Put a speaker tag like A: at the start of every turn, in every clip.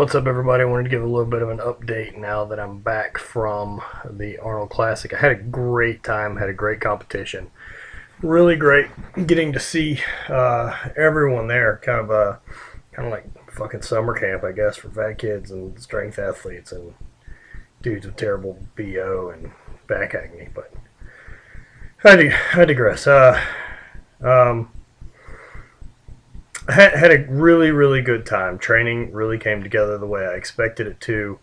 A: What's up, everybody? I wanted to give a little bit of an update now that I'm back from the Arnold Classic. I had a great time, had a great competition. Really great getting to see everyone there. Kind of like fucking summer camp, I guess, for fat kids and strength athletes and dudes with terrible BO and back acne. But I digress. I had a really good time. Training really came together the way I expected it to,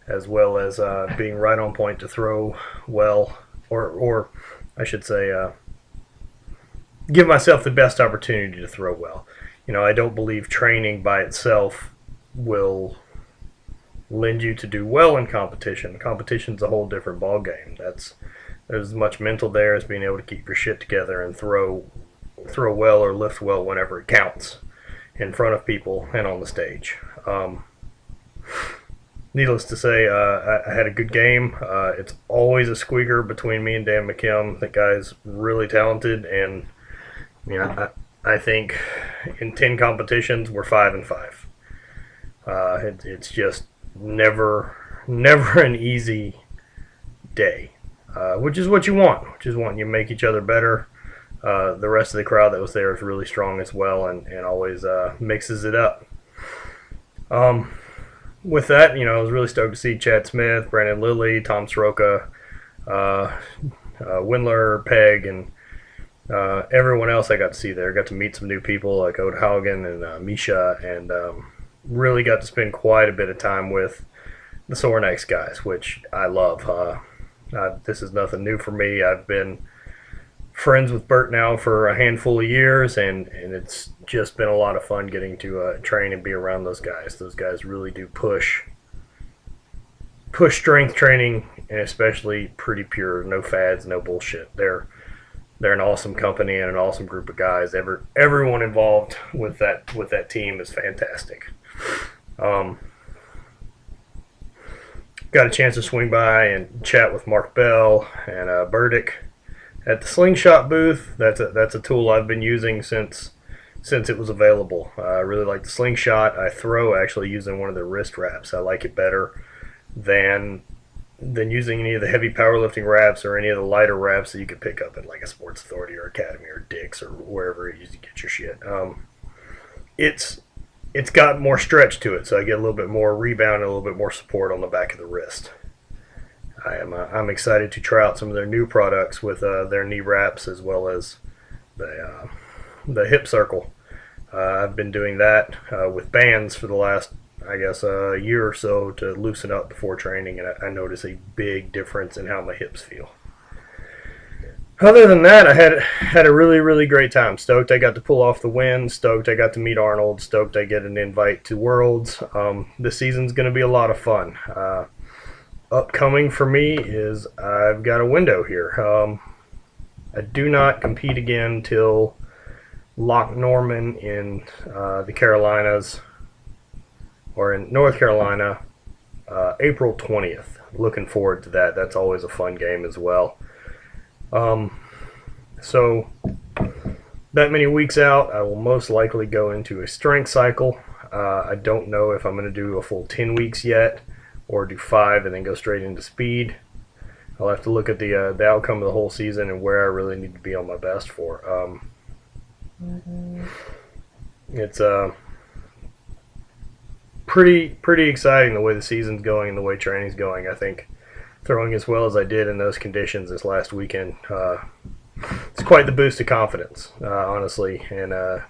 A: as well as being right on point to throw well, or I should say, give myself the best opportunity to throw well. You know, I don't believe training by itself will lend you to do well in competition. Competition's a whole different ball game. There's as much mental there as being able to keep your shit together and throw well or lift well whenever it counts, in front of people and on the stage. Needless to say, I had a good game. It's always a squeaker between me and Dan McKim. That guy's really talented, and I think in 10 competitions we're 5-5. It's just never an easy day, which is what you want. You make each other better. The rest of the crowd that was there is really strong as well, and always mixes it up. With that, I was really stoked to see Chad Smith, Brandon Lilly, Tom Soroka, Windler, Peg, and everyone else I got to see there. Got to meet some new people like Ode Haugen and Misha, and really got to spend quite a bit of time with the Sorenex guys, which I love. This is nothing new for me. I've been friends with Bert now for a handful of years, and it's just been a lot of fun getting to train and be around those guys. Those guys really do push strength training, and especially pretty pure, no fads, no bullshit. They're an awesome company and an awesome group of guys. Everyone involved with that team is fantastic. Got a chance to swing by and chat with Mark Bell and Burdick at the slingshot booth. That's a tool I've been using since it was available. I really like the slingshot. I throw actually using one of the wrist wraps. I like it better than using any of the heavy powerlifting wraps or any of the lighter wraps that you could pick up at like a Sports Authority or Academy or Dick's or wherever you get your shit. It's got more stretch to it, so I get a little bit more rebound and a little bit more support on the back of the wrist. I'm excited to try out some of their new products with their knee wraps as well as the hip circle. I've been doing that with bands for the last, I guess, year or so to loosen up before training, and I notice a big difference in how my hips feel. Other than that, I had a really great time. Stoked I got to pull off the win. Stoked I got to meet Arnold. Stoked I get an invite to Worlds. This season's going to be a lot of fun. Upcoming for me is I've got a window here. I do not compete again till Loch Norman in the Carolinas, or in North Carolina, April 20th. Looking forward to that. That's always a fun game as well. So that many weeks out, I will most likely go into a strength cycle. I don't know if I'm going to do a full 10 weeks yet, or do 5 and then go straight into speed. I'll have to look at the outcome of the whole season and where I really need to be on my best for. It's pretty exciting the way the season's going and the way training's going. I think throwing as well as I did in those conditions this last weekend, it's quite the boost of confidence, honestly, and I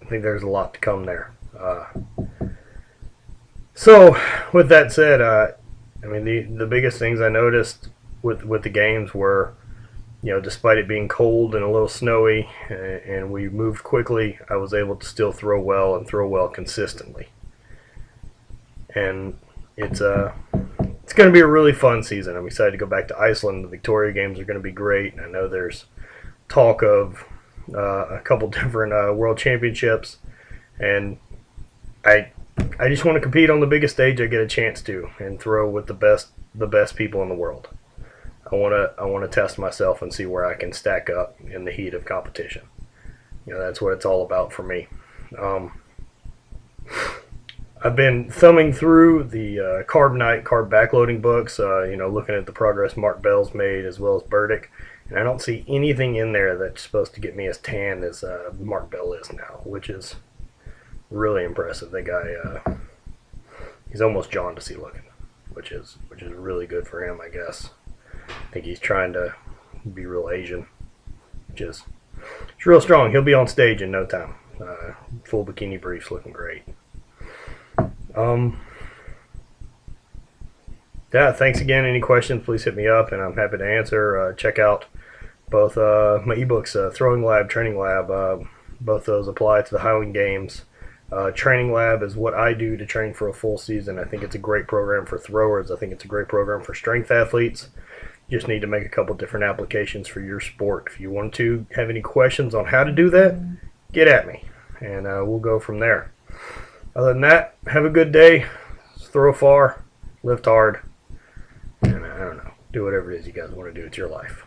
A: think there's a lot to come there. So, with that said, the biggest things I noticed with the games were, despite it being cold and a little snowy, and we moved quickly, I was able to still throw well and throw well consistently. And it's going to be a really fun season. I'm excited to go back to Iceland. The Victoria Games are going to be great. I know there's talk of a couple different World Championships, and I just want to compete on the biggest stage I get a chance to and throw with the best people in the world. I want to test myself and see where I can stack up in the heat of competition. That's what it's all about for me. I've been thumbing through the Carb Night, carb backloading books, looking at the progress Mark Bell's made as well as Burdick, and I don't see anything in there that's supposed to get me as tan as Mark Bell is now, which is really impressive. That guy, he's almost jaundicey looking, which is really good for him, I guess. I think he's trying to be real Asian, which is it's real strong. He'll be on stage in no time. Full bikini briefs, looking great. Yeah, thanks again. Any questions, please hit me up, and I'm happy to answer. Check out both my ebooks, Throwing Lab, Training Lab. Both those apply to the Highland Games. Training Lab is what I do to train for a full season. I think it's a great program for throwers. I think it's a great program for strength athletes. You just need to make a couple different applications for your sport. If you want to have any questions on how to do that, get at me, and we'll go from there. Other than that, have a good day. Throw far, lift hard, and I don't know, do whatever it is you guys want to do. It's your life.